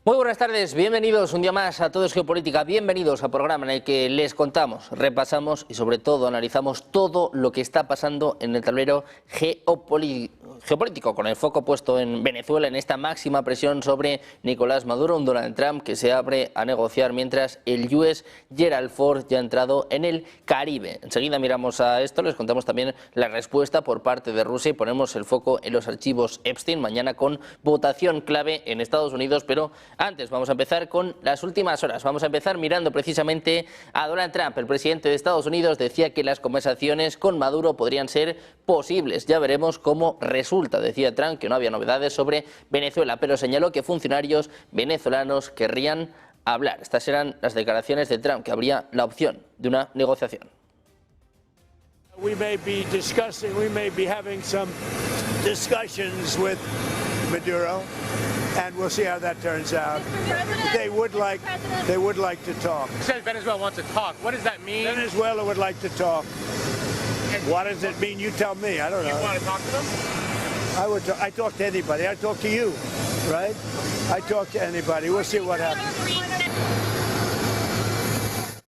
Muy buenas tardes, bienvenidos un día más a Todo es Geopolítica, bienvenidos al programa en el que les contamos, repasamos y sobre todo analizamos todo lo que está pasando en el tablero geopolítico, con el foco puesto en Venezuela, en esta máxima presión sobre Nicolás Maduro, un Donald Trump que se abre a negociar mientras el US Gerald Ford ya ha entrado en el Caribe. Enseguida miramos a esto, les contamos también la respuesta por parte de Rusia y ponemos el foco en los archivos Epstein, mañana con votación clave en Estados Unidos, pero antes vamos a empezar con las últimas horas. Vamos a empezar mirando precisamente a Donald Trump. El presidente de Estados Unidos decía que las conversaciones con Maduro podrían ser posibles. Ya veremos cómo resulta. Decía Trump que no había novedades sobre Venezuela, pero señaló que funcionarios venezolanos querrían hablar. Estas eran las declaraciones de Trump, que habría la opción de una negociación. We may be having some discussions with Maduro, and we'll see how that turns out. They would like to talk. You said Venezuela wants to talk. What does that mean? Venezuela would like to talk. What does it mean? You tell me. I don't know. You want to talk to them? I talk to anybody. I talk to you, right? I talk to anybody. We'll see what happens.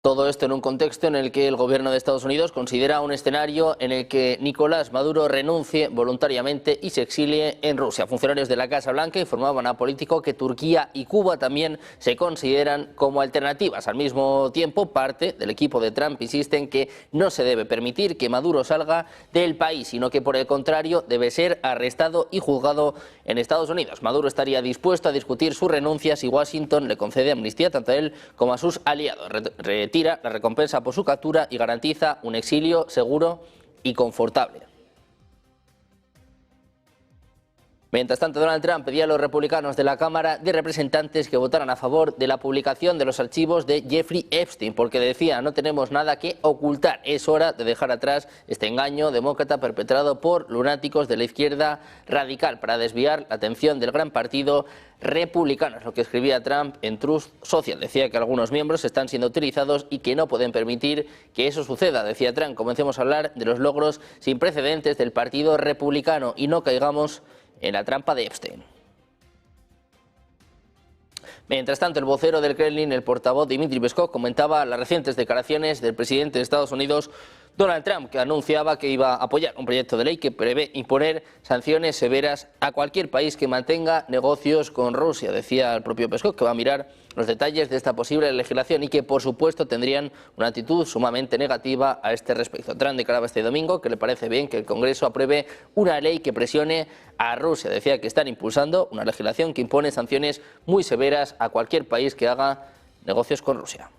Todo esto en un contexto en el que el gobierno de Estados Unidos considera un escenario en el que Nicolás Maduro renuncie voluntariamente y se exilie en Rusia. Funcionarios de la Casa Blanca informaban a Político que Turquía y Cuba también se consideran como alternativas. Al mismo tiempo, parte del equipo de Trump insiste en que no se debe permitir que Maduro salga del país, sino que por el contrario debe ser arrestado y juzgado en Estados Unidos. Maduro estaría dispuesto a discutir su renuncia si Washington le concede amnistía tanto a él como a sus aliados. Retira la recompensa por su captura y garantiza un exilio seguro y confortable. Mientras tanto, Donald Trump pedía a los republicanos de la Cámara de Representantes que votaran a favor de la publicación de los archivos de Jeffrey Epstein, porque decía: no tenemos nada que ocultar, es hora de dejar atrás este engaño demócrata perpetrado por lunáticos de la izquierda radical para desviar la atención del gran partido republicano. Es lo que escribía Trump en Truth Social. Decía que algunos miembros están siendo utilizados y que no pueden permitir que eso suceda. Decía Trump: comencemos a hablar de los logros sin precedentes del partido republicano y no caigamos en la trampa de Epstein. Mientras tanto, el vocero del Kremlin, el portavoz Dmitry Peskov, comentaba las recientes declaraciones del presidente de Estados Unidos, Donald Trump, que anunciaba que iba a apoyar un proyecto de ley que prevé imponer sanciones severas a cualquier país que mantenga negocios con Rusia. Decía el propio Peskov que va a mirar los detalles de esta posible legislación y que, por supuesto, tendrían una actitud sumamente negativa a este respecto. Trump declaraba este domingo que le parece bien que el Congreso apruebe una ley que presione a Rusia. Decía que están impulsando una legislación que impone sanciones muy severas a cualquier país que haga negocios con Rusia.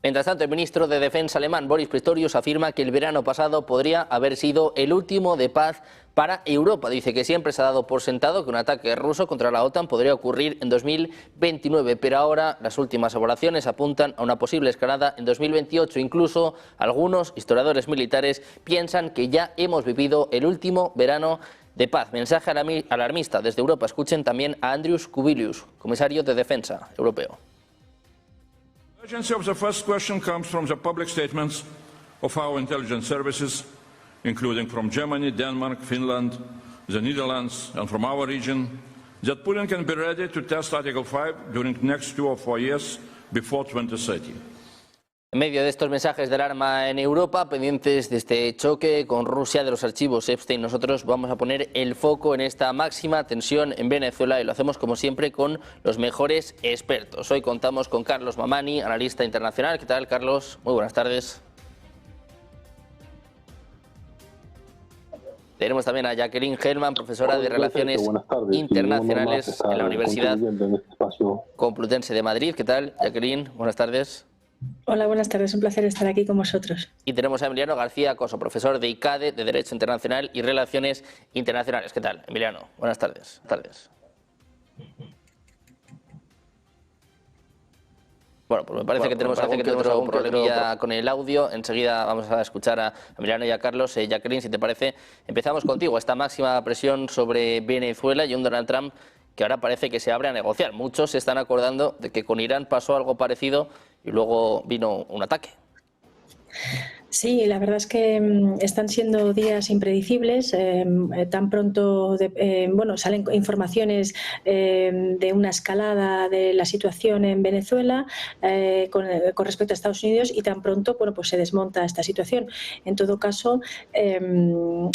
Mientras tanto, el ministro de Defensa alemán, Boris Pistorius, afirma que el verano pasado podría haber sido el último de paz para Europa. Dice que siempre se ha dado por sentado que un ataque ruso contra la OTAN podría ocurrir en 2029, pero ahora las últimas evaluaciones apuntan a una posible escalada en 2028. Incluso algunos historiadores militares piensan que ya hemos vivido el último verano de paz. Mensaje alarmista desde Europa. Escuchen también a Andrius Kubilius, comisario de Defensa europeo. The urgency of the first question comes from the public statements of our intelligence services, including from Germany, Denmark, Finland, the Netherlands, and from our region, that Putin can be ready to test Article 5 during the next 2 or 4 years before 2030. En medio de estos mensajes de alarma en Europa, pendientes de este choque con Rusia de los archivos Epstein, nosotros vamos a poner el foco en esta máxima tensión en Venezuela y lo hacemos como siempre con los mejores expertos. Hoy contamos con Carlos Mamani, analista internacional. ¿Qué tal, Carlos? Muy buenas tardes. Tenemos también a Jacqueline Hellman, profesora de Relaciones Internacionales en la Universidad Complutense de Madrid. ¿Qué tal, Jacqueline? Buenas tardes. Hola, buenas tardes. Un placer estar aquí con vosotros. Y tenemos a Emiliano García Coso, profesor de ICADE, de Derecho Internacional y Relaciones Internacionales. ¿Qué tal, Emiliano? Buenas tardes. Bueno, pues me parece que tenemos algún problemilla con el audio. Enseguida vamos a escuchar a Emiliano y a Carlos. Jacqueline, si te parece, empezamos contigo. Esta máxima presión sobre Venezuela y un Donald Trump que ahora parece que se abre a negociar. Muchos se están acordando de que con Irán pasó algo parecido y luego vino un ataque. Sí, la verdad es que están siendo días impredecibles. Tan pronto, salen informaciones de una escalada de la situación en Venezuela con respecto a Estados Unidos, y tan pronto, pues se desmonta esta situación. En todo caso,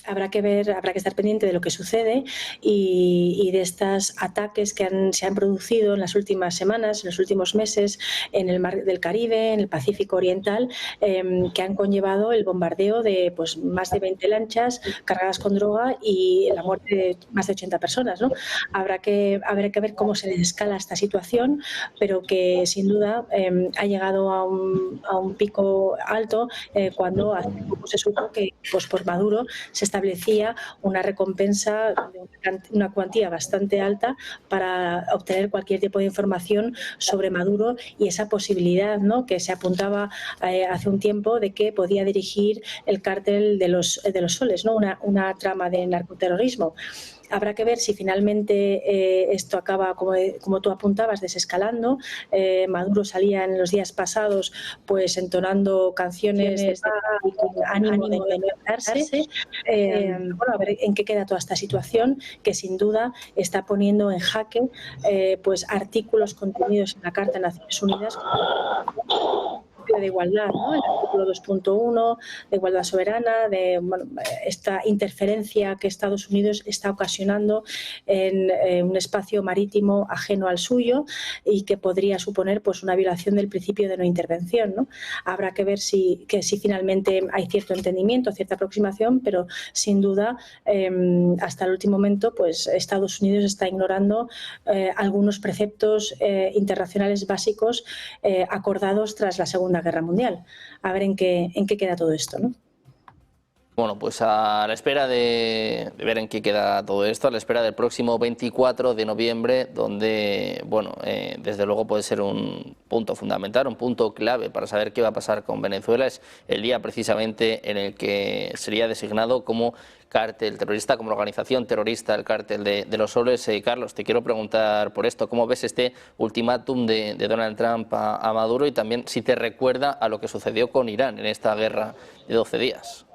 habrá que estar pendiente de lo que sucede y de estos ataques que se han producido en las últimas semanas, en los últimos meses, en el Mar del Caribe, en el Pacífico Oriental, que han conllevado el bombardeo de más de 20 lanchas cargadas con droga y la muerte de más de 80 personas, ¿no? Habrá que ver cómo se desescala esta situación, pero que sin duda ha llegado a un pico alto cuando hace poco se supo que por Maduro se establecía una recompensa de una cuantía bastante alta para obtener cualquier tipo de información sobre Maduro y esa posibilidad, ¿no?, que se apuntaba hace un tiempo de que podía dirigir el cártel de los soles, ¿no?, una trama de narcoterrorismo. Habrá que ver si finalmente esto acaba, como tú apuntabas, desescalando. Maduro salía en los días pasados pues entonando canciones de paz y con ánimo de enfrentarse. A ver en qué queda toda esta situación, que sin duda está poniendo en jaque pues artículos contenidos en la Carta de Naciones Unidas de igualdad, ¿no?, el artículo 2.1 de igualdad soberana, de esta interferencia que Estados Unidos está ocasionando en un espacio marítimo ajeno al suyo y que podría suponer pues una violación del principio de no intervención, ¿no? Habrá que ver si finalmente hay cierto entendimiento, cierta aproximación, pero sin duda hasta el último momento pues Estados Unidos está ignorando algunos preceptos internacionales básicos acordados tras la Segunda Guerra Mundial. A ver en qué queda todo esto, ¿no? Bueno, pues a la espera de ver en qué queda todo esto, a la espera del próximo 24 de noviembre, donde, bueno, desde luego puede ser un punto fundamental, un punto clave para saber qué va a pasar con Venezuela. Es el día precisamente en el que sería designado como cártel terrorista, como organización terrorista, el cártel de los soles. Carlos, te quiero preguntar por esto, ¿cómo ves este ultimátum de Donald Trump a Maduro y también si te recuerda a lo que sucedió con Irán en esta guerra de 12 días?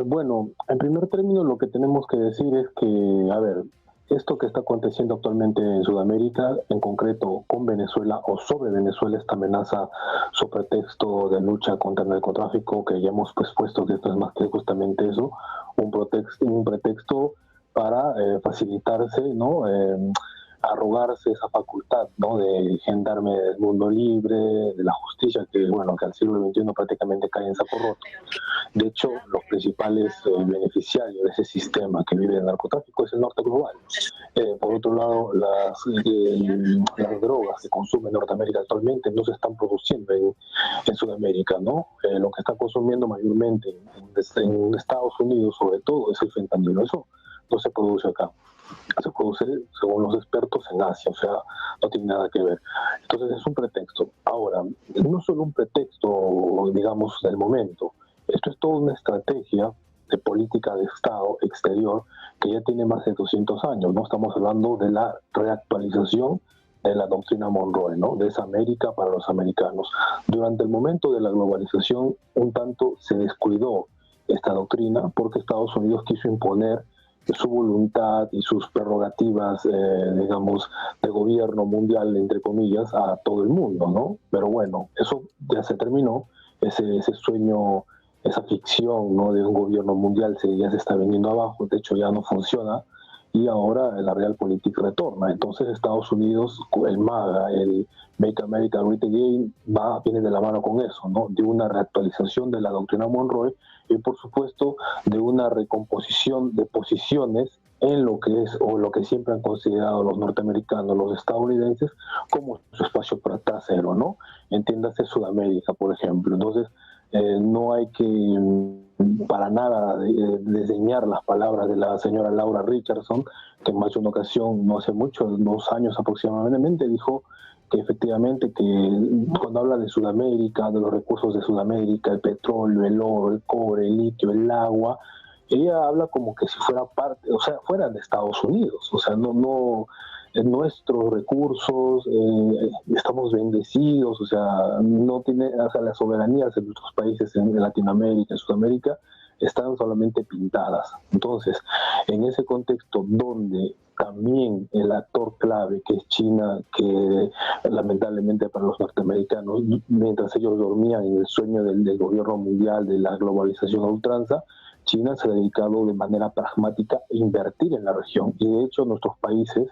Bueno, en primer término lo que tenemos que decir es que, a ver, esto que está aconteciendo actualmente en Sudamérica, en concreto con Venezuela o sobre Venezuela, esta amenaza sobre pretexto de lucha contra el narcotráfico, que ya hemos puesto que esto es más que justamente eso, un pretexto para facilitarse, ¿no?, arrogarse esa facultad, ¿no?, de gendarme del mundo libre, de la justicia, que bueno, que al siglo XXI prácticamente cae en saco roto. De hecho, los principales beneficiarios de ese sistema que vive el narcotráfico es el norte global. Por otro lado, las drogas que consume Norteamérica actualmente no se están produciendo en Sudamérica, ¿no? Lo que está consumiendo mayormente en Estados Unidos, sobre todo, es el fentanilo. Eso no se produce acá. Se produce, según los expertos, en Asia, o sea, no tiene nada que ver. Entonces es un pretexto. Ahora, no solo un pretexto, digamos, del momento. Esto es toda una estrategia de política de Estado exterior que ya tiene más de 200 años, ¿no? Estamos hablando de la reactualización de la doctrina Monroe, ¿no?, de esa América para los americanos. Durante el momento de la globalización, un tanto se descuidó esta doctrina porque Estados Unidos quiso imponer su voluntad y sus prerrogativas, digamos, de gobierno mundial, entre comillas, a todo el mundo, ¿no? Pero bueno, eso ya se terminó, ese sueño, esa ficción, ¿no?, de un gobierno mundial ya se está viniendo abajo, de hecho ya no funciona, y ahora la realpolitik retorna. Entonces Estados Unidos, el MAGA, el Make America Great Again, viene de la mano con eso, ¿no?, de una reactualización de la doctrina Monroe y por supuesto de una recomposición de posiciones en lo que es o lo que siempre han considerado los norteamericanos, los estadounidenses, como su espacio trasero, ¿no? Entiéndase Sudamérica, por ejemplo. Entonces, no hay que para nada desdeñar las palabras de la señora Laura Richardson, que en más de una ocasión, no hace mucho, 2 años aproximadamente, dijo que efectivamente que cuando habla de Sudamérica, de los recursos de Sudamérica, el petróleo, el oro, el cobre, el litio, el agua, ella habla como que si fuera parte, o sea, fuera de Estados Unidos, o sea, no nuestros recursos, estamos bendecidos, o sea, no tiene, o sea, las soberanías de nuestros países en Latinoamérica, en Sudamérica, están solamente pintadas. Entonces, en ese contexto donde también el actor clave, que es China, que lamentablemente para los norteamericanos, mientras ellos dormían en el sueño del gobierno mundial, de la globalización a ultranza, China se ha dedicado de manera pragmática a invertir en la región, y de hecho nuestros países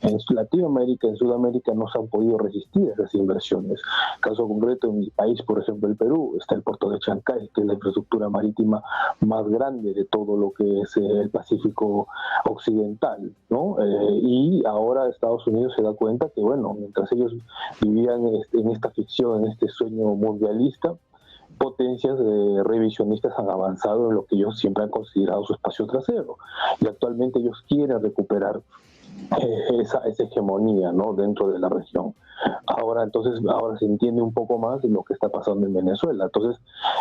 en Latinoamérica, en Sudamérica, no se han podido resistir a esas inversiones. Caso concreto, en mi país, por ejemplo, el Perú, está el puerto de Chancay, que es la infraestructura marítima más grande de todo lo que es el Pacífico Occidental, ¿no? Y ahora Estados Unidos se da cuenta que, bueno, mientras ellos vivían en esta ficción, en este sueño mundialista, potencias revisionistas han avanzado en lo que ellos siempre han considerado su espacio trasero, y actualmente ellos quieren recuperar esa hegemonía, ¿no?, dentro de la región. Ahora se entiende un poco más de lo que está pasando en Venezuela. Entonces,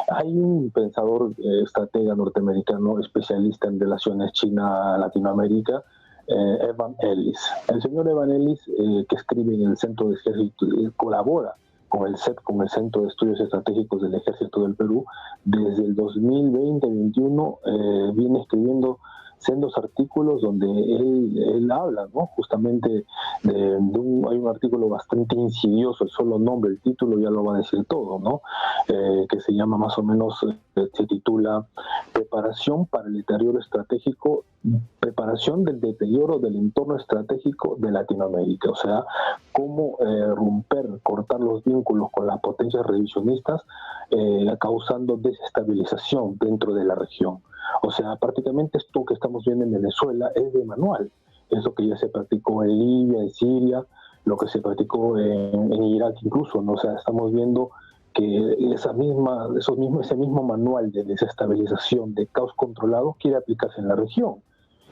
hay un pensador estratega norteamericano especialista en relaciones China-Latinoamérica, Evan Ellis. El señor Evan Ellis, que escribe en el Centro de Ejército, colabora con el CEP, con el Centro de Estudios Estratégicos del Ejército del Perú, desde el 2020-21 viene escribiendo sendos artículos donde él habla, ¿no?, justamente hay un artículo bastante insidioso, el solo nombre, el título ya lo va a decir todo, ¿no?, que se llama más o menos, se titula Preparación para el deterioro estratégico, preparación del deterioro del entorno estratégico de Latinoamérica, o sea, cómo cortar los vínculos con las potencias revisionistas, causando desestabilización dentro de la región. O sea, prácticamente esto que estamos viendo en Venezuela es de manual. Es lo que ya se practicó en Libia, en Siria, lo que se practicó en Irak incluso, ¿no? O sea, estamos viendo que ese mismo manual de desestabilización, de caos controlado, quiere aplicarse en la región,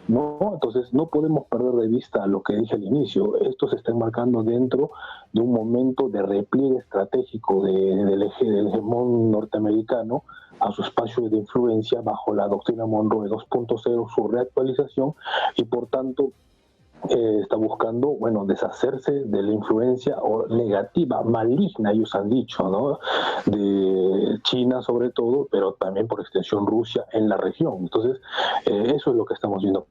¿no? Entonces no podemos perder de vista lo que dije al inicio. Esto se está enmarcando dentro de un momento de repliegue estratégico del hegemón norteamericano a su espacio de influencia bajo la doctrina Monroe 2.0, su reactualización, y por tanto está buscando, bueno, deshacerse de la influencia negativa, maligna, ellos han dicho, ¿no?, de China sobre todo, pero también por extensión Rusia en la región. Entonces, eso es lo que estamos viendo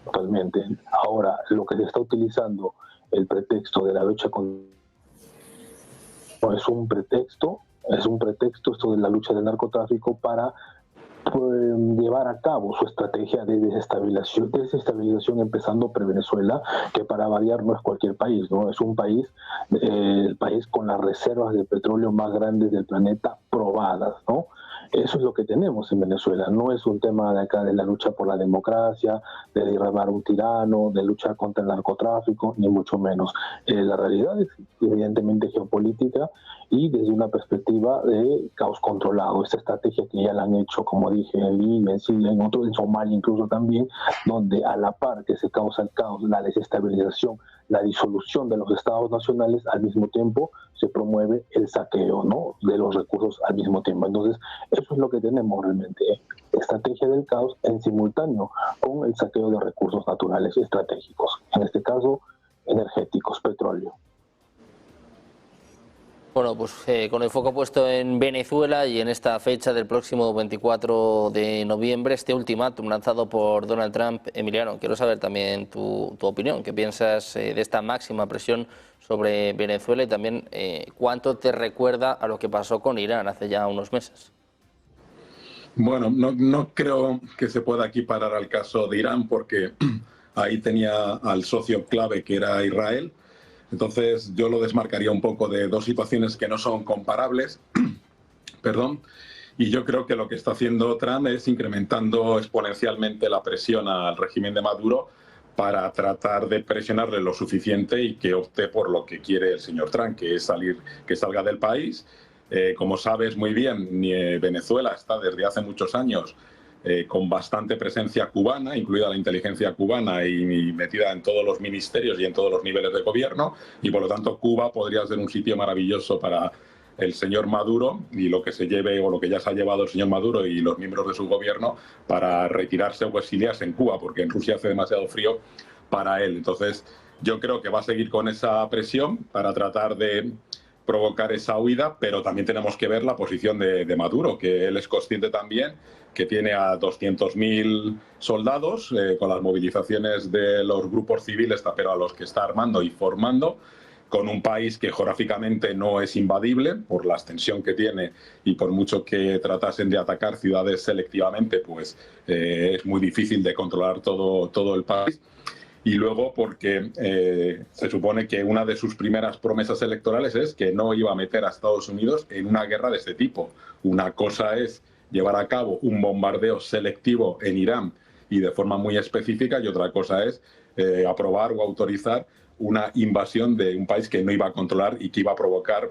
actualmente. Ahora, lo que se está utilizando, el pretexto de la lucha es un pretexto esto de la lucha del narcotráfico para llevar a cabo su estrategia de desestabilización, empezando por Venezuela, que para variar no es cualquier país, ¿no? Es un país, el país con las reservas de petróleo más grandes del planeta probadas, ¿no? Eso es lo que tenemos en Venezuela. No es un tema de acá de la lucha por la democracia, de derribar a un tirano, de luchar contra el narcotráfico, ni mucho menos. La realidad es evidentemente geopolítica y desde una perspectiva de caos controlado. Esta estrategia que ya la han hecho, como dije, en Libia, en Siria, en Somalia incluso también, donde a la par que se causa el caos, la desestabilización, la disolución de los estados nacionales, al mismo tiempo se promueve el saqueo, ¿no?, de los recursos al mismo tiempo. Entonces, eso es lo que tenemos realmente, estrategia del caos en simultáneo con el saqueo de recursos naturales estratégicos, en este caso energéticos, petróleo. Bueno, pues con el foco puesto en Venezuela y en esta fecha del próximo 24 de noviembre, este ultimátum lanzado por Donald Trump, Emiliano, quiero saber también tu opinión. ¿Qué piensas de esta máxima presión sobre Venezuela y también cuánto te recuerda a lo que pasó con Irán hace ya unos meses? Bueno, no creo que se pueda equiparar al caso de Irán porque ahí tenía al socio clave que era Israel. Entonces yo lo desmarcaría un poco de dos situaciones que no son comparables. Perdón. Y yo creo que lo que está haciendo Trump es incrementando exponencialmente la presión al régimen de Maduro para tratar de presionarle lo suficiente y que opte por lo que quiere el señor Trump, que es que salga del país. Como sabes muy bien, Venezuela está desde hace muchos años con bastante presencia cubana, incluida la inteligencia cubana y metida en todos los ministerios y en todos los niveles de gobierno, y por lo tanto Cuba podría ser un sitio maravilloso para el señor Maduro y lo que se lleve o lo que ya se ha llevado el señor Maduro y los miembros de su gobierno para retirarse o exiliarse en Cuba, porque en Rusia hace demasiado frío para él. Entonces, yo creo que va a seguir con esa presión para tratar de provocar esa huida, pero también tenemos que ver la posición de Maduro, que él es consciente también que tiene a 200.000 soldados con las movilizaciones de los grupos civiles, pero a los que está armando y formando, con un país que geográficamente no es invadible por la extensión que tiene y por mucho que tratasen de atacar ciudades selectivamente, pues es muy difícil de controlar todo el país. Y luego porque se supone que una de sus primeras promesas electorales es que no iba a meter a Estados Unidos en una guerra de este tipo. Una cosa es llevar a cabo un bombardeo selectivo en Irán y de forma muy específica, y otra cosa es aprobar o autorizar una invasión de un país que no iba a controlar y que iba a provocar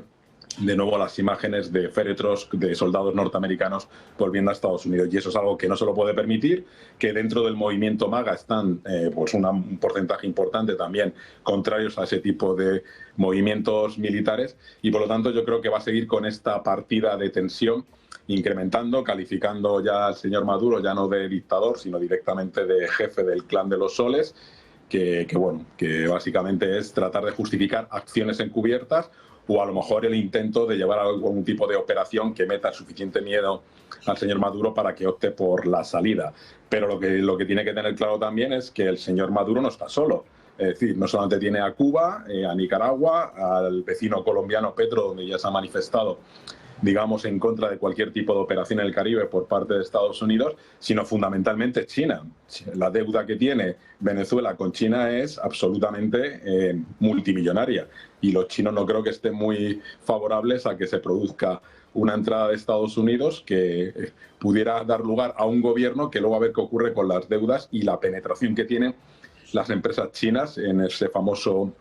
de nuevo las imágenes de féretros de soldados norteamericanos volviendo a Estados Unidos. Y eso es algo que no se lo puede permitir, que dentro del movimiento MAGA están pues un porcentaje importante también contrarios a ese tipo de movimientos militares, y por lo tanto yo creo que va a seguir con esta partida de tensión incrementando, calificando ya al señor Maduro ya no de dictador, sino directamente de jefe del clan de los soles, que básicamente es tratar de justificar acciones encubiertas o a lo mejor el intento de llevar algún tipo de operación que meta suficiente miedo al señor Maduro para que opte por la salida. Pero lo que tiene que tener claro también es que el señor Maduro no está solo. Es decir, no solamente tiene a Cuba, a Nicaragua, al vecino colombiano Petro, donde ya se ha manifestado, digamos, en contra de cualquier tipo de operación en el Caribe por parte de Estados Unidos, sino fundamentalmente China. La deuda que tiene Venezuela con China es absolutamente multimillonaria, y los chinos no creo que estén muy favorables a que se produzca una entrada de Estados Unidos que pudiera dar lugar a un gobierno que luego a ver qué ocurre con las deudas y la penetración que tienen las empresas chinas en ese famoso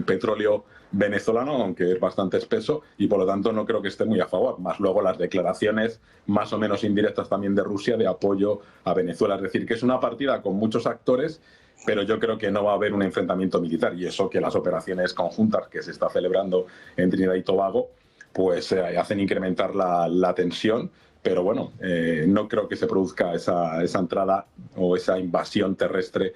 petróleo venezolano, aunque es bastante espeso, y por lo tanto no creo que esté muy a favor. Más luego las declaraciones más o menos indirectas también de Rusia de apoyo a Venezuela. Es decir, que es una partida con muchos actores, pero yo creo que no va a haber un enfrentamiento militar, y eso que las operaciones conjuntas que se está celebrando en Trinidad y Tobago pues hacen incrementar la tensión. Pero bueno, no creo que se produzca esa entrada o esa invasión terrestre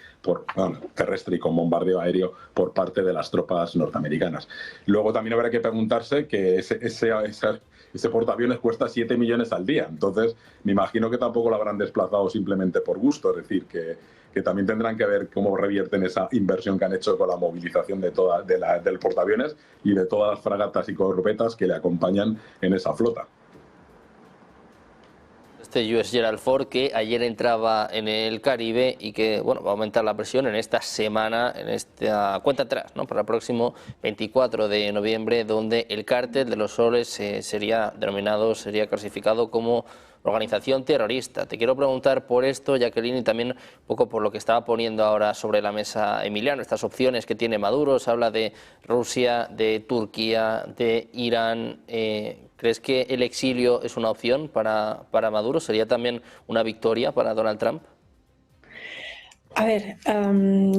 y con bombardeo aéreo por parte de las tropas norteamericanas. Luego también habrá que preguntarse que ese portaaviones cuesta 7 millones al día. Entonces, me imagino que tampoco lo habrán desplazado simplemente por gusto. Es decir, que también tendrán que ver cómo revierten esa inversión que han hecho con la movilización del portaaviones y de todas las fragatas y corbetas que le acompañan en esa flota. US Gerald Ford, que ayer entraba en el Caribe y que va a aumentar la presión en esta semana, en esta cuenta atrás, ¿no?, para el próximo 24 de noviembre, donde el cártel de los soles sería clasificado como organización terrorista. Te quiero preguntar por esto, Jacqueline, y también un poco por lo que estaba poniendo ahora sobre la mesa Emiliano, estas opciones que tiene Maduro. Se habla de Rusia, de Turquía, de Irán. ¿Crees que el exilio es una opción para Maduro? ¿Sería también una victoria para Donald Trump? A ver,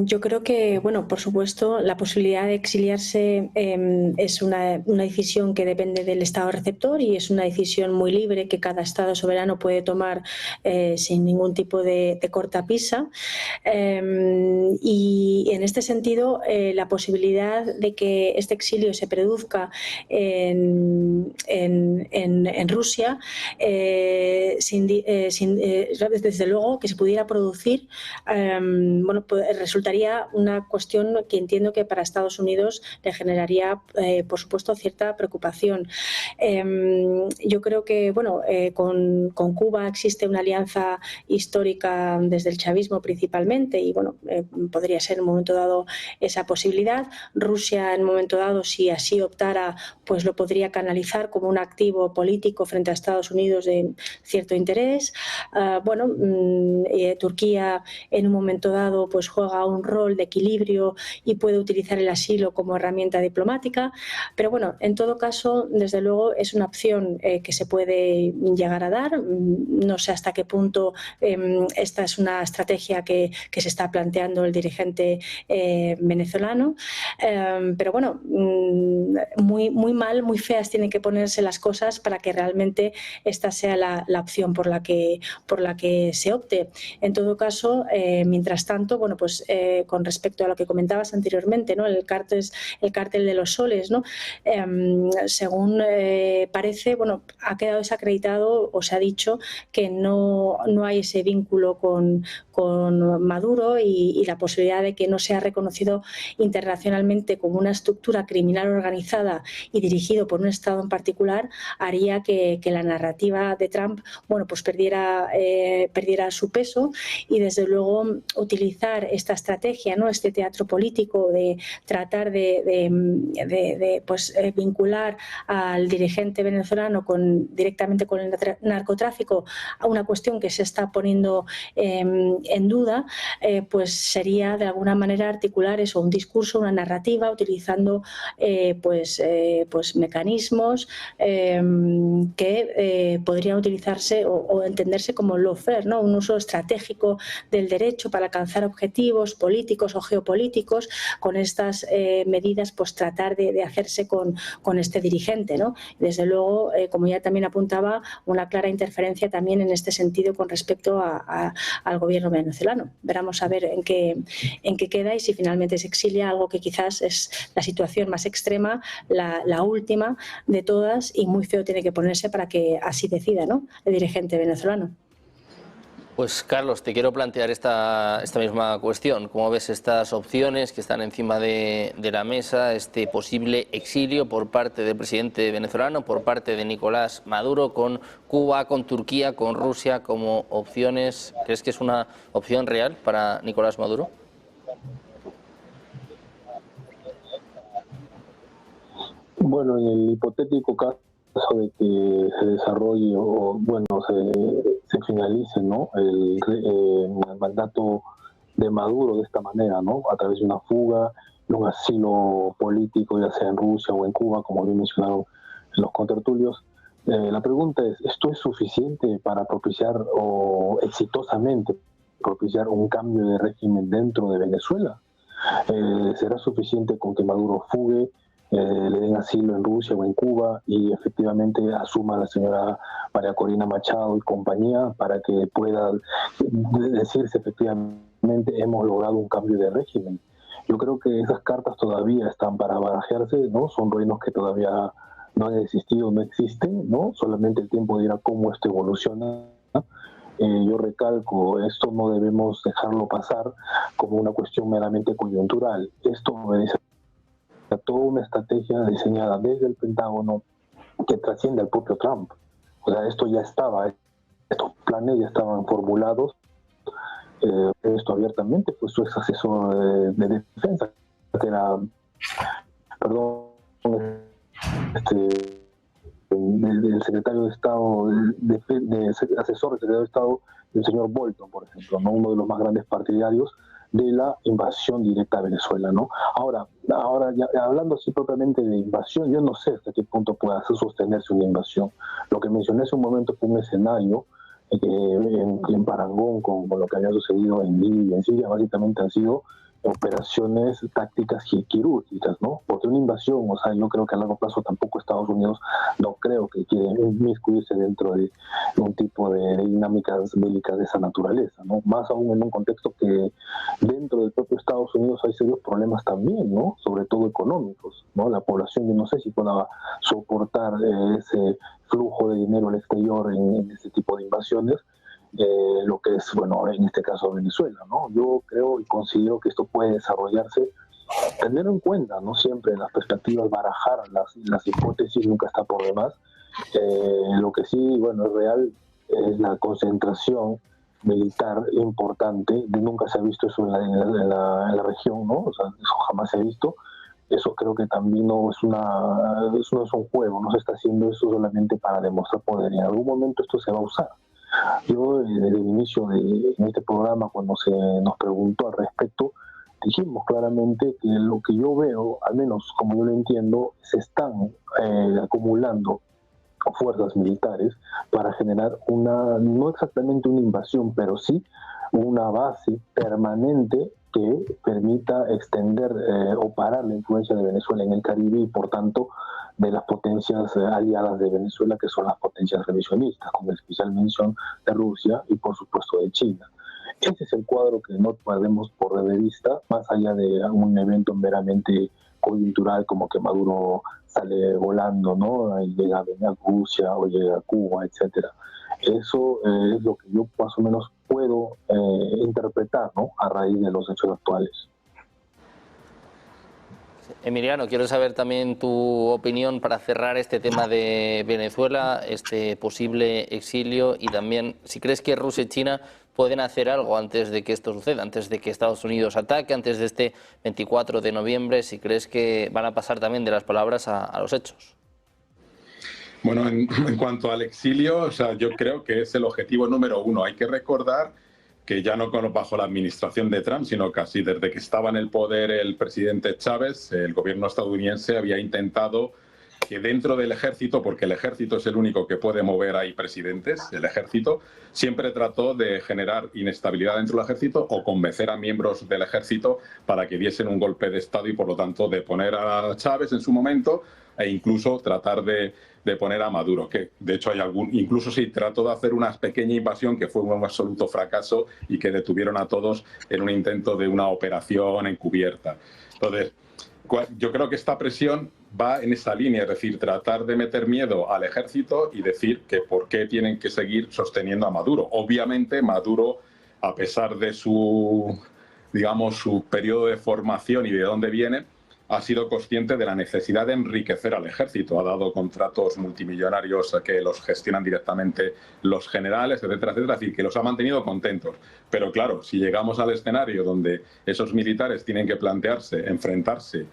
yo creo que, bueno, por supuesto, la posibilidad de exiliarse es una decisión que depende del Estado receptor, y es una decisión muy libre que cada Estado soberano puede tomar sin ningún tipo de cortapisa. Y en este sentido, la posibilidad de que este exilio se produzca en Rusia, desde luego que se pudiera producir, pues resultaría una cuestión que entiendo que para Estados Unidos le generaría, por supuesto, cierta preocupación. Yo creo que, con Cuba existe una alianza histórica desde el chavismo principalmente, y podría ser en un momento dado esa posibilidad. Rusia, en un momento dado, si así optara, pues lo podría canalizar como un activo político frente a Estados Unidos de cierto interés. Turquía, en un momento dado, pues juega un rol de equilibrio y puede utilizar el asilo como herramienta diplomática. Pero en todo caso, desde luego, es una opción que se puede llegar a dar. No sé hasta qué punto esta es una estrategia que se está planteando el dirigente venezolano. Pero muy mal, muy feas tienen que ponerse las cosas para que realmente esta sea la opción por la que se opte. En todo caso, mi Mientras tanto, bueno, pues con respecto a lo que comentabas anteriormente, ¿no? El cártel de los soles, ¿no? Según parece, bueno, ha quedado desacreditado o se ha dicho que no hay ese vínculo con Maduro y la posibilidad de que no sea reconocido internacionalmente como una estructura criminal organizada y dirigido por un Estado en particular haría que la narrativa de Trump, bueno, pues perdiera su peso, y desde luego utilizar esta estrategia, ¿no? Este teatro político de tratar de vincular al dirigente venezolano directamente con el narcotráfico, a una cuestión que se está poniendo en duda, pues sería de alguna manera articular eso, un discurso, una narrativa, utilizando mecanismos que podrían utilizarse o entenderse como lawfare, ¿no? Un uso estratégico del derecho para alcanzar objetivos políticos o geopolíticos. Con estas medidas, pues tratar de hacerse con este dirigente, ¿no? Desde luego, como ya también apuntaba, una clara interferencia también en este sentido con respecto al gobierno venezolano. Veremos a ver en qué queda y si finalmente se exilia, algo que quizás es la situación más extrema, la última de todas, y muy feo tiene que ponerse para que así decida, ¿no? El dirigente venezolano. Pues Carlos, te quiero plantear esta misma cuestión. ¿Cómo ves estas opciones que están encima de la mesa, este posible exilio por parte del presidente venezolano, por parte de Nicolás Maduro, con Cuba, con Turquía, con Rusia como opciones? ¿Crees que es una opción real para Nicolás Maduro? Bueno, en el hipotético caso de que se desarrolle o se finalice, ¿no? el mandato de Maduro de esta manera, ¿no? A través de una fuga, de un asilo político, ya sea en Rusia o en Cuba, como bien mencionaron los contertulios. La pregunta es, ¿esto es suficiente para propiciar o exitosamente propiciar un cambio de régimen dentro de Venezuela? ¿Será suficiente con que Maduro fugue, le den asilo en Rusia o en Cuba y efectivamente asuma la señora María Corina Machado y compañía para que pueda decirse efectivamente hemos logrado un cambio de régimen? Yo creo que esas cartas todavía están para barajearse, ¿no? Son reinos que todavía no han existido, no existen, ¿no? Solamente el tiempo dirá cómo esto evoluciona. Yo recalco, esto no debemos dejarlo pasar como una cuestión meramente coyuntural. Esto obedece a toda una estrategia diseñada desde el Pentágono que trasciende al propio Trump. O sea, esto ya estaba, estos planes ya estaban formulados. Esto abiertamente, pues su ex asesor de defensa, que era, del secretario de Estado, asesor del secretario de Estado, del señor Bolton, por ejemplo, ¿no? Uno de los más grandes partidarios de la invasión directa a Venezuela, ¿no? Ahora ya, hablando así propiamente de invasión, yo no sé hasta qué punto puede sostenerse una invasión. Lo que mencioné hace un momento fue un escenario en parangón con lo que había sucedido en Libia, en Siria. Básicamente han sido operaciones tácticas y quirúrgicas, ¿no? Porque una invasión, o sea, yo creo que a largo plazo tampoco Estados Unidos no creo que quiera inmiscuirse dentro de un tipo de dinámicas bélicas de esa naturaleza, ¿no? Más aún en un contexto que dentro del propio Estados Unidos hay serios problemas también, ¿no? Sobre todo económicos, ¿no? La población, yo no sé si pueda soportar ese flujo de dinero al exterior en este tipo de invasiones. Lo que es, bueno, en este caso Venezuela, ¿no? Yo creo y considero que esto puede desarrollarse, tener en cuenta, ¿no? Siempre las perspectivas, barajar las hipótesis, nunca está por demás. Lo que sí, bueno, es real, es la concentración militar importante, nunca se ha visto eso en la región, ¿no? O sea, eso jamás se ha visto. Eso creo que también no es un juego, no se está haciendo eso solamente para demostrar poder. En algún momento esto se va a usar. Yo desde el inicio en este programa, cuando se nos preguntó al respecto, dijimos claramente que lo que yo veo, al menos como yo lo entiendo, se están acumulando fuerzas militares para generar no exactamente una invasión, pero sí una base permanente que permita extender o parar la influencia de Venezuela en el Caribe y, por tanto, de las potencias aliadas de Venezuela, que son las potencias revisionistas, con especial mención de Rusia y, por supuesto, de China. ese es el cuadro que no podemos perder de vista, más allá de un evento meramente coyuntural como que Maduro sale volando, ¿no? Y llega a Rusia o llega a Cuba, etcétera. Eso es lo que yo más o menos puedo interpretar, ¿no? A raíz de los hechos actuales. Emiliano, quiero saber también tu opinión para cerrar este tema de Venezuela, este posible exilio, y también si crees que Rusia y China pueden hacer algo antes de que esto suceda, antes de que Estados Unidos ataque, antes de este 24 de noviembre, si crees que van a pasar también de las palabras a los hechos. Bueno, en cuanto al exilio, o sea, yo creo que es el objetivo número uno. Hay que recordar que ya no bajo la administración de Trump, sino casi desde que estaba en el poder el presidente Chávez, el gobierno estadounidense había intentado que dentro del ejército, porque el ejército es el único que puede mover ahí presidentes, el ejército siempre trató de generar inestabilidad dentro del ejército o convencer a miembros del ejército para que diesen un golpe de Estado y por lo tanto de poner a Chávez en su momento e incluso tratar de poner a Maduro, que de hecho hay incluso sí trató de hacer una pequeña invasión que fue un absoluto fracaso y que detuvieron a todos en un intento de una operación encubierta. Entonces, yo creo que esta presión va en esa línea, es decir, tratar de meter miedo al ejército y decir que por qué tienen que seguir sosteniendo a Maduro. Obviamente Maduro, a pesar de su, digamos, su periodo de formación y de dónde viene, ha sido consciente de la necesidad de enriquecer al ejército. Ha dado contratos multimillonarios que los gestionan directamente los generales, etcétera, etcétera, es decir, que los ha mantenido contentos. Pero claro, si llegamos al escenario donde esos militares tienen que plantearse, enfrentarse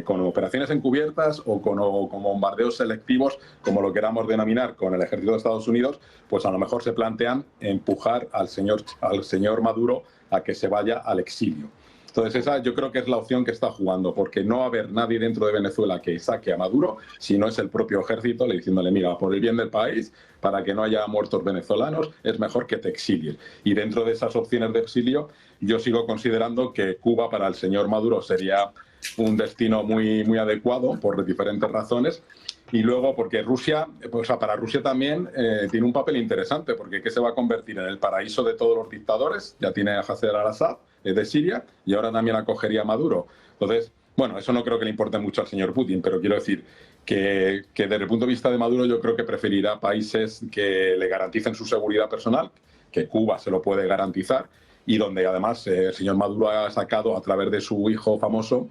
con operaciones encubiertas o con bombardeos selectivos, como lo queramos denominar, con el ejército de Estados Unidos, pues a lo mejor se plantean empujar al señor Maduro a que se vaya al exilio. Entonces esa yo creo que es la opción que está jugando, porque no va a haber nadie dentro de Venezuela que saque a Maduro, si no es el propio ejército diciéndole, mira, por el bien del país, para que no haya muertos venezolanos, es mejor que te exilies. Y dentro de esas opciones de exilio, yo sigo considerando que Cuba para el señor Maduro sería un destino muy, muy adecuado por diferentes razones. Y luego porque Rusia, pues para Rusia también tiene un papel interesante, porque ¿qué se va a convertir? En el paraíso de todos los dictadores. Ya tiene a Hafez al-Assad de Siria y ahora también acogería a Maduro. Entonces, bueno, eso no creo que le importe mucho al señor Putin, pero quiero decir que desde el punto de vista de Maduro yo creo que preferirá países que le garanticen su seguridad personal, que Cuba se lo puede garantizar, y donde además el señor Maduro ha sacado a través de su hijo famoso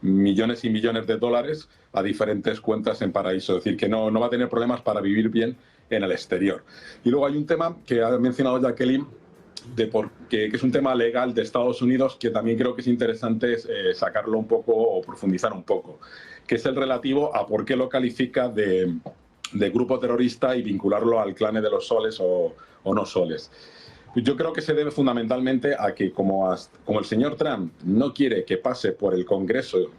millones y millones de dólares a diferentes cuentas en paraíso. Es decir, que no va a tener problemas para vivir bien en el exterior. Y luego hay un tema que ha mencionado Jacqueline, que es un tema legal de Estados Unidos, que también creo que es interesante sacarlo un poco o profundizar un poco, que es el relativo a por qué lo califica de grupo terrorista y vincularlo al clan de los soles o no soles. Yo creo que se debe fundamentalmente a que como el señor Trump no quiere que pase por el Congreso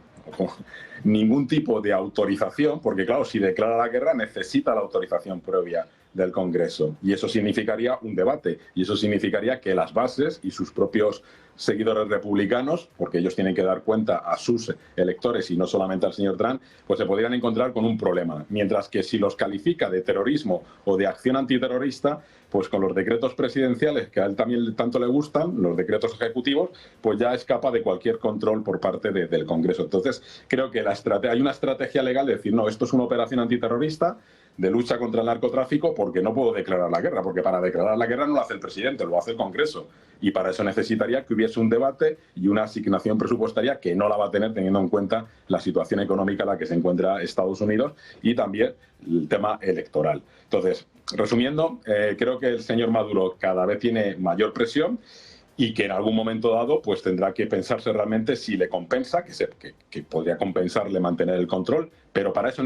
ningún tipo de autorización, porque claro, si declara la guerra necesita la autorización previa del Congreso y eso significaría un debate y eso significaría que las bases y sus propios seguidores republicanos, porque ellos tienen que dar cuenta a sus electores y no solamente al señor Trump, pues se podrían encontrar con un problema. Mientras que si los califica de terrorismo o de acción antiterrorista, pues con los decretos presidenciales, que a él también tanto le gustan, los decretos ejecutivos, pues ya escapa de cualquier control por parte del Congreso. Entonces, creo que hay una estrategia legal de decir, no, esto es una operación antiterrorista, de lucha contra el narcotráfico, porque no puedo declarar la guerra, porque para declarar la guerra no lo hace el presidente, lo hace el Congreso. Y para eso necesitaría que hubiese un debate y una asignación presupuestaria que no la va a tener teniendo en cuenta la situación económica en la que se encuentra Estados Unidos y también el tema electoral. Entonces, resumiendo, creo que el señor Maduro cada vez tiene mayor presión y que en algún momento dado pues tendrá que pensarse realmente si le compensa, que podría compensarle mantener el control, pero para eso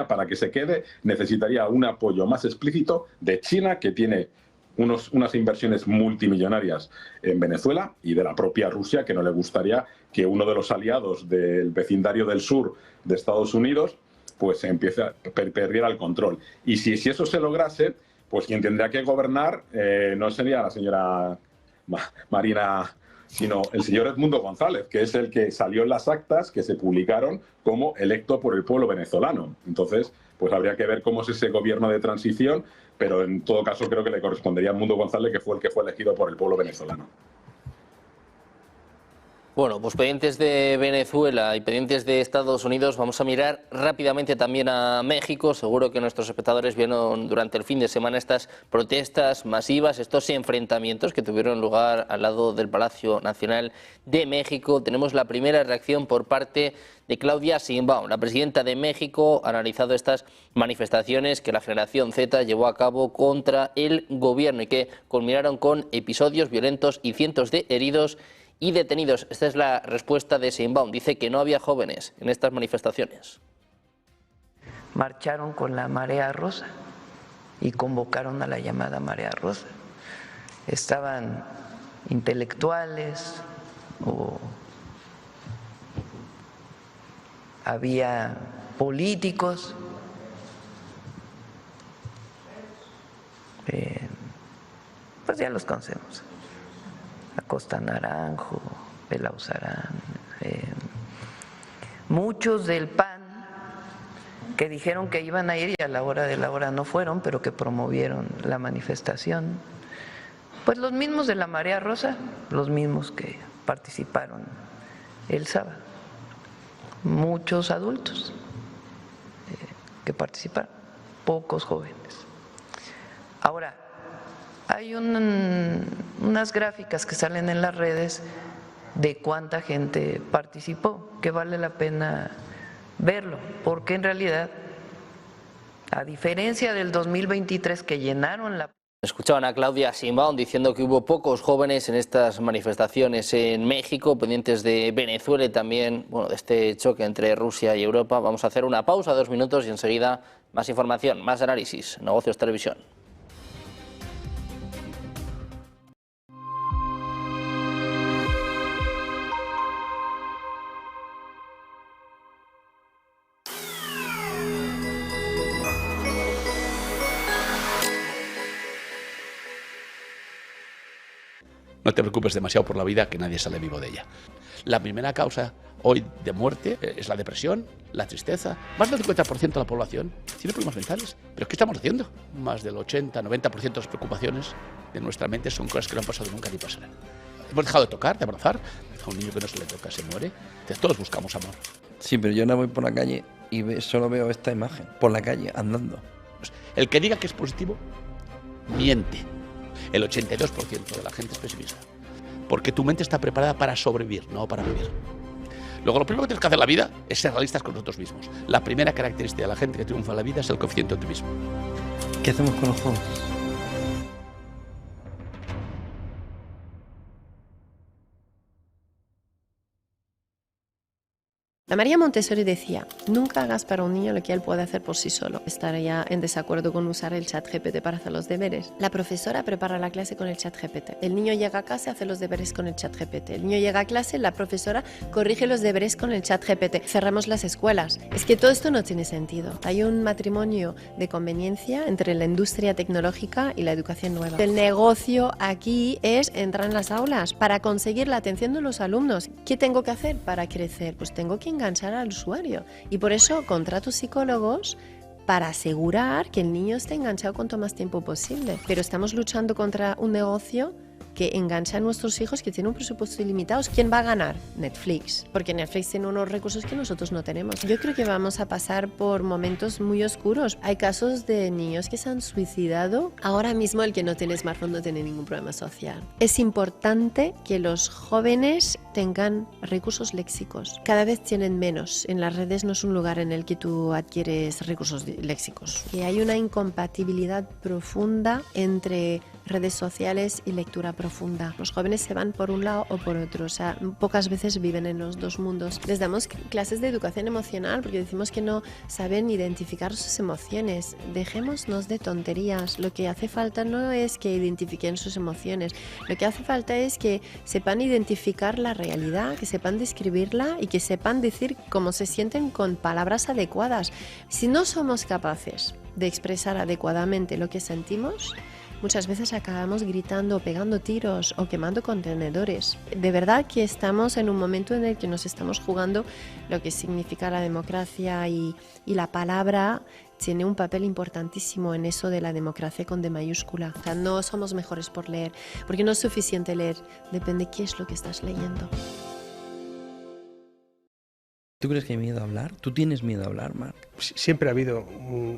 para que se quede, necesitaría un apoyo más explícito de China, que tiene unas inversiones multimillonarias en Venezuela, y de la propia Rusia, que no le gustaría que uno de los aliados del vecindario del sur de Estados Unidos pues perdiera el control. Y si eso se lograse, pues quien tendría que gobernar no sería la señora Marina, sino el señor Edmundo González, que es el que salió en las actas que se publicaron como electo por el pueblo venezolano. Entonces, pues habría que ver cómo es ese gobierno de transición, pero en todo caso creo que le correspondería a Edmundo González, que fue el que fue elegido por el pueblo venezolano. Bueno, pues pendientes de Venezuela y pendientes de Estados Unidos, vamos a mirar rápidamente también a México. Seguro que nuestros espectadores vieron durante el fin de semana estas protestas masivas, estos enfrentamientos que tuvieron lugar al lado del Palacio Nacional de México. Tenemos la primera reacción por parte de Claudia Sheinbaum. La presidenta de México ha analizado estas manifestaciones que la generación Z llevó a cabo contra el gobierno y que culminaron con episodios violentos y cientos de heridos y detenidos. Esta es la respuesta de Sheinbaum. Dice que no había jóvenes en estas manifestaciones. Marcharon con la marea rosa y convocaron a la llamada marea rosa. Estaban intelectuales o había políticos, pues ya los conocemos. Acosta Naranjo, Pelauzarán, muchos del PAN que dijeron que iban a ir y a la hora de la hora no fueron, pero que promovieron la manifestación. Pues los mismos de la Marea Rosa, los mismos que participaron el sábado, muchos adultos que participaron, pocos jóvenes. Ahora, hay unas gráficas que salen en las redes de cuánta gente participó, que vale la pena verlo, porque en realidad, a diferencia del 2023 que llenaron la... Escuchaban a Claudia Sheinbaum diciendo que hubo pocos jóvenes en estas manifestaciones en México, pendientes de Venezuela y también, bueno, de este choque entre Rusia y Europa. Vamos a hacer una pausa, 2 minutos, y enseguida más información, más análisis. Negocios Televisión. No te preocupes demasiado por la vida, que nadie sale vivo de ella. La primera causa hoy de muerte es la depresión, la tristeza. Más del 50% de la población tiene problemas mentales. ¿Pero qué estamos haciendo? Más del 80-90% de las preocupaciones de nuestra mente son cosas que no han pasado nunca ni pasarán. Hemos dejado de tocar, de abrazar. A un niño que no se le toca se muere. Entonces todos buscamos amor. Sí, pero yo no voy por la calle y solo veo esta imagen. Por la calle, andando. El que diga que es positivo, miente. El 82% de la gente es pesimista. Porque tu mente está preparada para sobrevivir, no para vivir. Luego, lo primero que tienes que hacer en la vida es ser realistas con nosotros mismos. La primera característica de la gente que triunfa en la vida es el coeficiente de optimismo. ¿Qué hacemos con los jóvenes? La María Montessori decía, nunca hagas para un niño lo que él puede hacer por sí solo. Estaría en desacuerdo con usar el chat GPT para hacer los deberes. La profesora prepara la clase con el chat GPT. El niño llega a casa y hace los deberes con el chat GPT. El niño llega a clase, la profesora corrige los deberes con el chat GPT. Cerramos las escuelas. Es que todo esto no tiene sentido. Hay un matrimonio de conveniencia entre la industria tecnológica y la educación nueva. El negocio aquí es entrar en las aulas para conseguir la atención de los alumnos. ¿Qué tengo que hacer para crecer? Pues tengo que enganchar al usuario y por eso contrato psicólogos para asegurar que el niño esté enganchado cuanto más tiempo posible. Pero estamos luchando contra un negocio que engancha a nuestros hijos que tienen un presupuesto ilimitado. ¿Quién va a ganar? Netflix, porque Netflix tiene unos recursos que nosotros no tenemos. Yo creo que vamos a pasar por momentos muy oscuros. Hay casos de niños que se han suicidado. Ahora mismo el que no tiene smartphone no tiene ningún problema social. Es importante que los jóvenes tengan recursos léxicos. Cada vez tienen menos. En las redes no es un lugar en el que tú adquieres recursos léxicos. Y hay una incompatibilidad profunda entre redes sociales y lectura profunda. Los jóvenes se van por un lado o por otro, o sea, pocas veces viven en los dos mundos. Les damos clases de educación emocional porque decimos que no saben identificar sus emociones. Dejémonos de tonterías. Lo que hace falta no es que identifiquen sus emociones, lo que hace falta es que sepan identificar la realidad, que sepan describirla y que sepan decir cómo se sienten con palabras adecuadas. Si no somos capaces de expresar adecuadamente lo que sentimos, muchas veces acabamos gritando, o pegando tiros o quemando contenedores. De verdad que estamos en un momento en el que nos estamos jugando lo que significa la democracia y la palabra tiene un papel importantísimo en eso de la democracia con D mayúscula. O sea, no somos mejores por leer, porque no es suficiente leer, depende qué es lo que estás leyendo. ¿Tú crees que hay miedo a hablar? ¿Tú tienes miedo a hablar, Marc? Siempre ha habido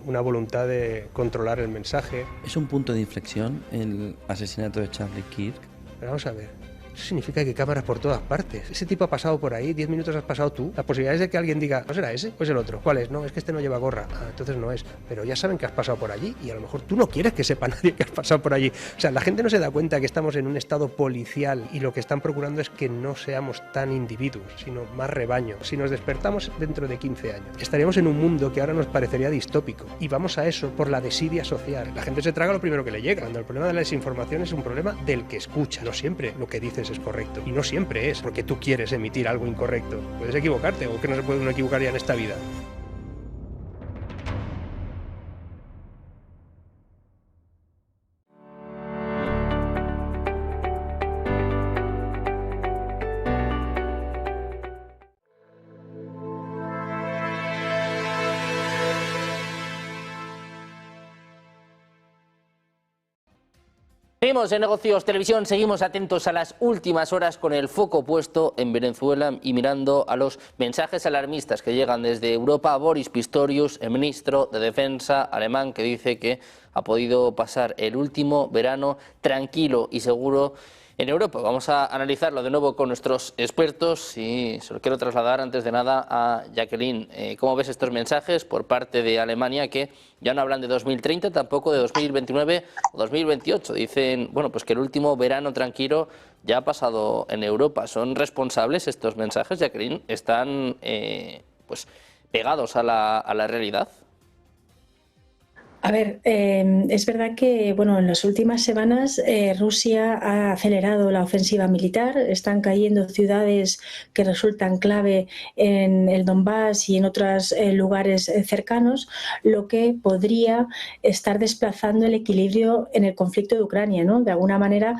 una voluntad de controlar el mensaje. ¿Es un punto de inflexión el asesinato de Charlie Kirk? Pero vamos a ver. Eso significa que hay cámaras por todas partes. Ese tipo ha pasado por ahí, 10 minutos has pasado tú. La posibilidad es de que alguien diga, ¿no será ese o es el otro? ¿Cuál es? No, es que este no lleva gorra. Ah, entonces no es. Pero ya saben que has pasado por allí y a lo mejor tú no quieres que sepa nadie que has pasado por allí. O sea, la gente no se da cuenta que estamos en un estado policial y lo que están procurando es que no seamos tan individuos, sino más rebaño. Si nos despertamos dentro de 15 años, estaríamos en un mundo que ahora nos parecería distópico. Y vamos a eso por la desidia social. La gente se traga lo primero que le llega. Cuando el problema de la desinformación es un problema del que escucha. No siempre lo que dices es correcto. Y no siempre es porque tú quieres emitir algo incorrecto. Puedes equivocarte, o que no se puede uno equivocar ya en esta vida. Seguimos en Negocios Televisión, seguimos atentos a las últimas horas con el foco puesto en Venezuela y mirando a los mensajes alarmistas que llegan desde Europa. Boris Pistorius, el ministro de Defensa alemán, que dice que ha podido pasar el último verano tranquilo y seguro en Europa. Vamos a analizarlo de nuevo con nuestros expertos y se lo quiero trasladar antes de nada a Jacqueline. ¿Cómo ves estos mensajes por parte de Alemania que ya no hablan de 2030, tampoco de 2029 o 2028? Dicen, bueno, pues que el último verano tranquilo ya ha pasado en Europa. ¿Son responsables estos mensajes, Jacqueline? ¿Están pues pegados a la realidad? A ver, es verdad que en las últimas semanas Rusia ha acelerado la ofensiva militar, están cayendo ciudades que resultan clave en el Donbass y en otros lugares cercanos, lo que podría estar desplazando el equilibrio en el conflicto de Ucrania, ¿no? De alguna manera,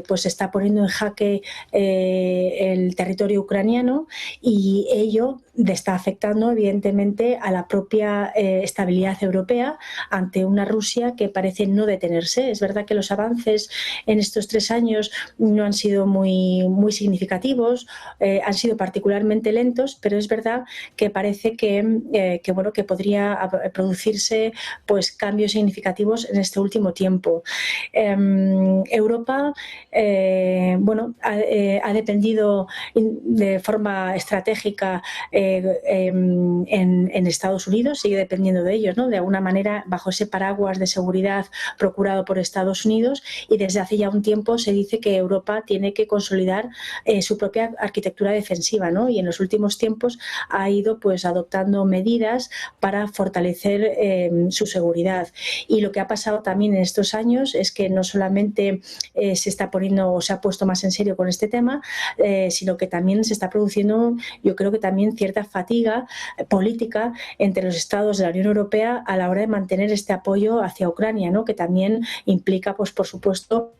pues está poniendo en jaque el territorio ucraniano y ello está afectando evidentemente a la propia estabilidad europea ante una Rusia que parece no detenerse. Es verdad que los avances en estos 3 años no han sido muy significativos, han sido particularmente lentos, pero es verdad que parece que podría producirse pues cambios significativos en este último tiempo. Europa ha dependido de forma estratégica en Estados Unidos, sigue dependiendo de ellos, ¿no? De alguna manera bajo ese paraguas de seguridad procurado por Estados Unidos, y desde hace ya un tiempo se dice que Europa tiene que consolidar su propia arquitectura defensiva, ¿no? Y en los últimos tiempos ha ido pues adoptando medidas para fortalecer su seguridad. Y lo que ha pasado también en estos años es que no solamente se está poniendo o se ha puesto más en serio con este tema, sino que también se está produciendo, yo creo que también cierta fatiga política entre los estados de la Unión Europea a la hora de mantener este apoyo hacia Ucrania, ¿no? Que también implica, pues por supuesto,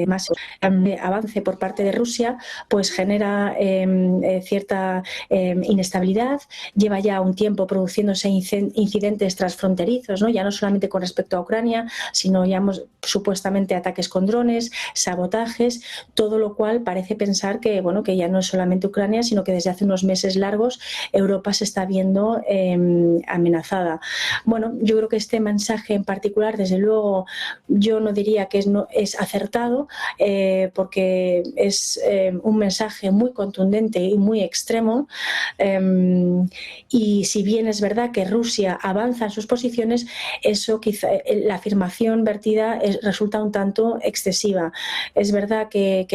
más avance por parte de Rusia, pues genera cierta inestabilidad. Lleva ya un tiempo produciéndose incidentes transfronterizos, ¿no? Ya no solamente con respecto a Ucrania, sino ya supuestamente ataques con drones, sabotajes, todo lo cual parece pensar que ya no es solamente Ucrania, sino que desde hace unos meses largos Europa se está viendo amenazada. Bueno, yo creo que este mensaje en particular, desde luego, yo no diría que es acertado, porque es un mensaje muy contundente y muy extremo, y si bien es verdad que Rusia avanza en sus posiciones, eso quizá la afirmación vertida resulta un tanto excesiva. Es verdad que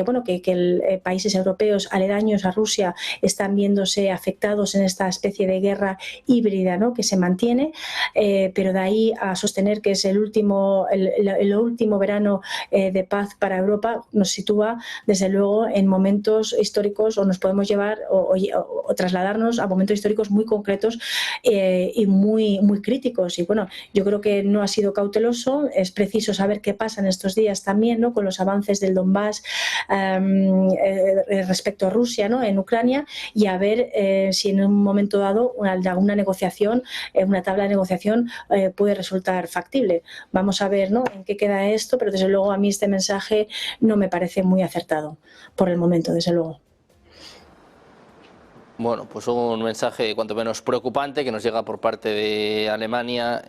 países europeos aledaños a Rusia están viéndose afectados en esta especie de guerra híbrida, ¿no? Que se mantiene, pero de ahí a sostener que es el último verano de paz para Europa nos sitúa desde luego en momentos históricos, o nos podemos llevar o trasladarnos a momentos históricos muy concretos y muy críticos. Y bueno, yo creo que no ha sido cauteloso. Es preciso saber qué pasa en estos días también, ¿no?, con los avances del Donbass respecto a Rusia, ¿no?, en Ucrania, y a ver si en un momento dado alguna negociación, una tabla de negociación puede resultar factible. Vamos a ver, ¿no?, en qué queda esto, pero desde luego a mí este mensaje no me parece muy acertado por el momento, desde luego. Bueno, pues un mensaje cuanto menos preocupante que nos llega por parte de Alemania.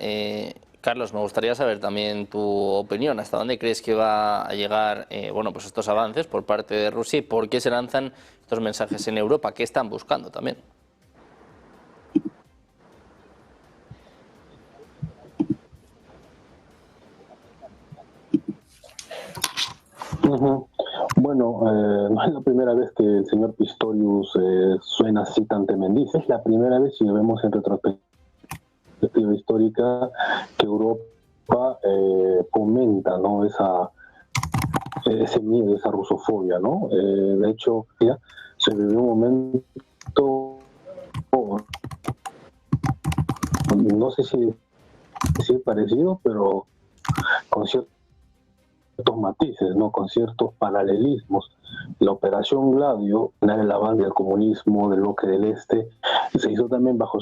Carlos, me gustaría saber también tu opinión. ¿Hasta dónde crees que va a llegar bueno, pues estos avances por parte de Rusia y por qué se lanzan estos mensajes en Europa? ¿Qué están buscando también? Bueno, no es la primera vez que el señor Pistorius suena así tan tremendista. Es la primera vez, si lo vemos en retrospectiva histórica, que Europa fomenta, ¿no?, ese miedo, esa rusofobia, ¿no? De hecho, ya se vivió un momento, no sé si es parecido, pero con ciertos matices, ¿no?, con ciertos paralelismos. La operación Gladio, en el avance del comunismo, del bloque del Este, se hizo también bajo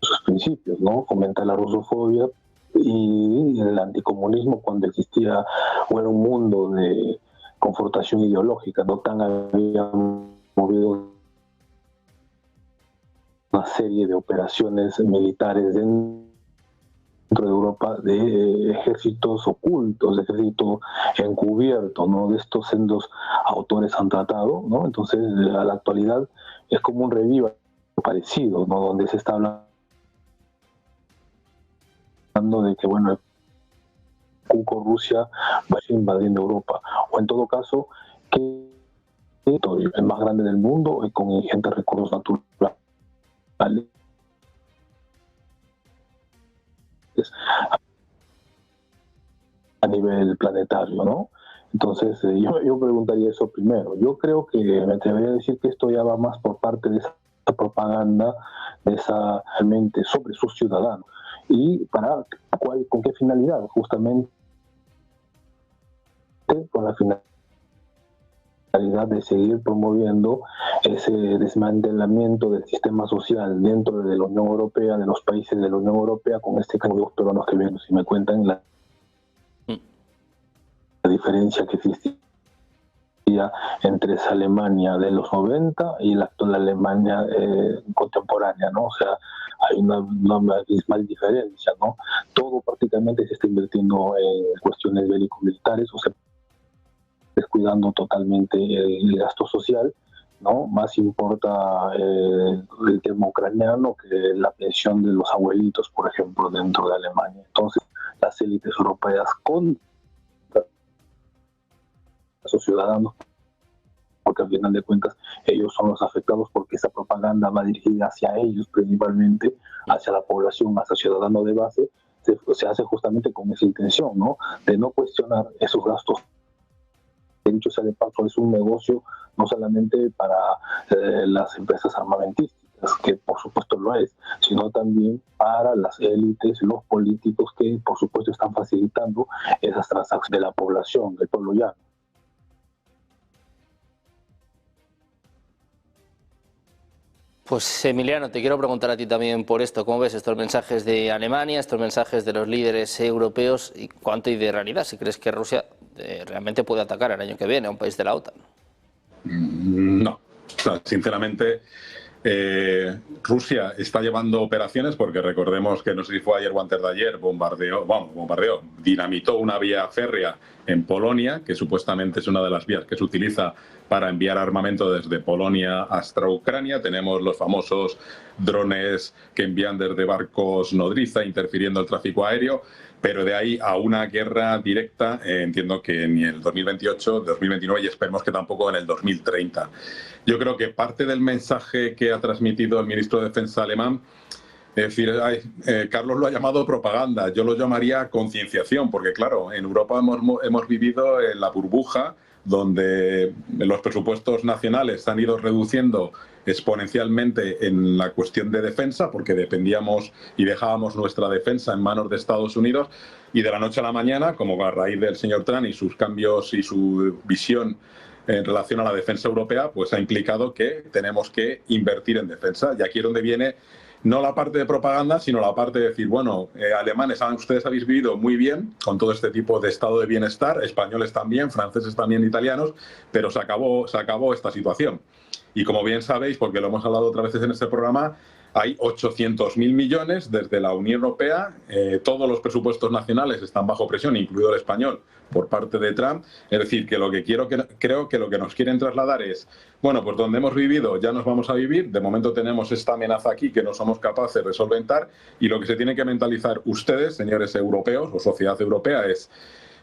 sus principios, ¿no? Fomentar la rusofobia y el anticomunismo cuando existía, o era un mundo de confrontación ideológica. No tan había movido una serie de operaciones militares dentro de Europa, de ejércitos ocultos, de ejército encubierto, ¿no? De estos sendos autores han tratado, ¿no? Entonces, a la actualidad es como un revival parecido, ¿no?, donde se está hablando de que, bueno, Rusia va a ir invadiendo Europa, o en todo caso, que el más grande del mundo y con ingentes recursos naturales a nivel planetario, ¿no? Entonces, yo preguntaría eso primero. Yo creo que me atrevería a decir que esto ya va más por parte de esa propaganda, de esa mente sobre sus ciudadanos. ¿Y con qué finalidad? Justamente con la finalidad de seguir promoviendo ese desmantelamiento del sistema social dentro de la Unión Europea, de los países de la Unión Europea, con este cambio de peruanos que vienen. Si me cuentan la diferencia que existía entre esa Alemania de los 90 y la actual Alemania contemporánea, ¿no? O sea, hay una abismal diferencia, ¿no? Todo prácticamente se está invirtiendo en cuestiones bélico-militares, o sea, descuidando totalmente el gasto social, ¿no? Más importa el tema ucraniano que la pensión de los abuelitos, por ejemplo, dentro de Alemania. Entonces, las élites europeas contra sus ciudadanos, porque al final de cuentas ellos son los afectados, porque esa propaganda va dirigida hacia ellos principalmente, hacia la población, hacia el ciudadano de base, se hace justamente con esa intención, ¿no?, de no cuestionar esos gastos. De dicho sea de paso, es un negocio no solamente para las empresas armamentísticas, que por supuesto lo es, sino también para las élites, los políticos que por supuesto están facilitando esas transacciones de la población, del pueblo llano. Pues Emiliano, te quiero preguntar a ti también por esto. ¿Cómo ves estos mensajes de Alemania, estos mensajes de los líderes europeos y cuánto hay de realidad? Si crees que Rusia realmente puede atacar el año que viene a un país de la OTAN. No, o sea, sinceramente Rusia está llevando operaciones porque recordemos que no sé si fue ayer o antes de ayer, dinamitó una vía férrea en Polonia, que supuestamente es una de las vías que se utiliza para enviar armamento desde Polonia hasta Ucrania. Tenemos los famosos drones que envían desde barcos nodriza interfiriendo el tráfico aéreo, pero de ahí a una guerra directa entiendo que ni en el 2028, 2029 y esperemos que tampoco en el 2030. Yo creo que parte del mensaje que ha transmitido el ministro de Defensa alemán Es decir, Carlos lo ha llamado propaganda, yo lo llamaría concienciación, porque claro, en Europa hemos vivido en la burbuja donde los presupuestos nacionales se han ido reduciendo exponencialmente en la cuestión de defensa, porque dependíamos y dejábamos nuestra defensa en manos de Estados Unidos, y de la noche a la mañana, como a raíz del señor Trump y sus cambios y su visión en relación a la defensa europea, pues ha implicado que tenemos que invertir en defensa. Y aquí es donde viene no la parte de propaganda, sino la parte de decir, bueno, alemanes, ustedes habéis vivido muy bien con todo este tipo de estado de bienestar, españoles también, franceses también, italianos, pero se acabó esta situación. Y como bien sabéis, porque lo hemos hablado otras veces en este programa, hay 800.000 millones desde la Unión Europea, todos los presupuestos nacionales están bajo presión, incluido el español, por parte de Trump. Es decir, que creo que lo que nos quieren trasladar es, bueno, pues donde hemos vivido ya nos vamos a vivir, de momento tenemos esta amenaza aquí que no somos capaces de solventar, y lo que se tiene que mentalizar ustedes, señores europeos o sociedad europea, es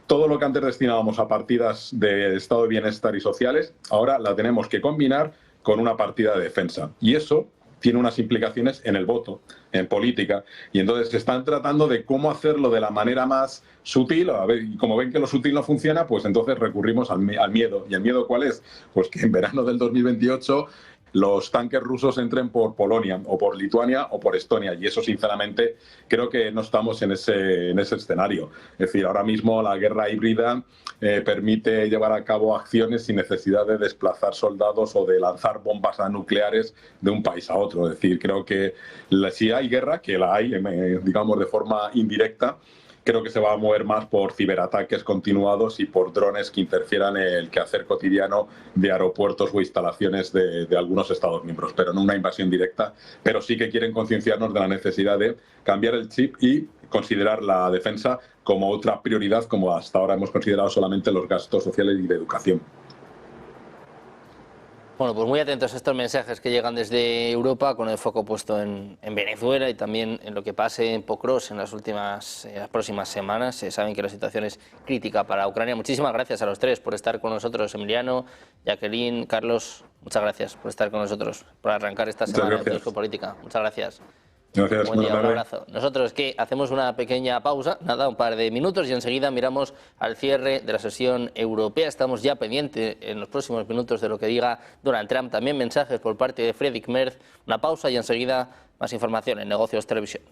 todo lo que antes destinábamos a partidas de estado de bienestar y sociales, ahora la tenemos que combinar con una partida de defensa. Y eso tiene unas implicaciones en el voto, en política, y entonces se están tratando de cómo hacerlo de la manera más sutil. A ver, y como ven que lo sutil no funciona, pues entonces recurrimos al miedo. ¿Y el miedo cuál es? Pues que en verano del 2028 los tanques rusos entren por Polonia o por Lituania o por Estonia, y eso sinceramente creo que no estamos en ese escenario. Es decir, ahora mismo la guerra híbrida permite llevar a cabo acciones sin necesidad de desplazar soldados o de lanzar bombas nucleares de un país a otro. Es decir, creo que si hay guerra, que la hay, digamos, de forma indirecta, creo que se va a mover más por ciberataques continuados y por drones que interfieran en el quehacer cotidiano de aeropuertos o instalaciones de algunos Estados miembros, pero no una invasión directa. Pero sí que quieren concienciarnos de la necesidad de cambiar el chip y considerar la defensa como otra prioridad, como hasta ahora hemos considerado solamente los gastos sociales y de educación. Bueno, pues muy atentos a estos mensajes que llegan desde Europa, con el foco puesto en Venezuela y también en lo que pase en Pokros en las próximas semanas. Saben que la situación es crítica para Ucrania. Muchísimas gracias a los tres por estar con nosotros, Emiliano, Jacqueline, Carlos. Muchas gracias por estar con nosotros, por arrancar esta semana de Geopolítica. Muchas gracias. Gracias, buen día, un abrazo. Nosotros que hacemos una pequeña pausa, nada, un par de minutos, y enseguida miramos al cierre de la sesión europea. Estamos ya pendientes en los próximos minutos de lo que diga Donald Trump. También mensajes por parte de Friedrich Merz. Una pausa y enseguida más información en Negocios Televisión.